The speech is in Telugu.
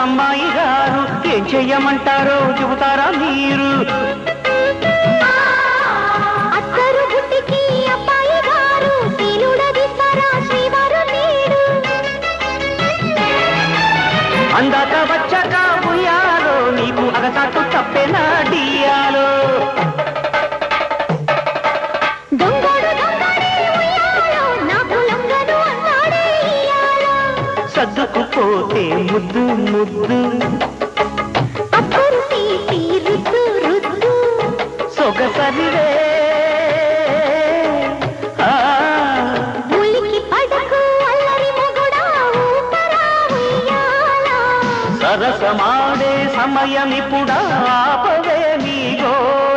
అమ్మాయి గారు ఏం చెయ్యమంటారో చెబుతారా మీరు అత్తరు గుట్టికి అబ్బాయి గారు తీలుడదిస్తారా శ్రీవారు నీడు అందాక వచ్చాక ఉయ్యాలో నీకు అగసాటు తప్పేనా డియాలో సర్దుకుపోతే ముద్దు ముద్దు సొగసరివే సరసమాడే సమయమిప్పుడా ఆపవే నీ గోల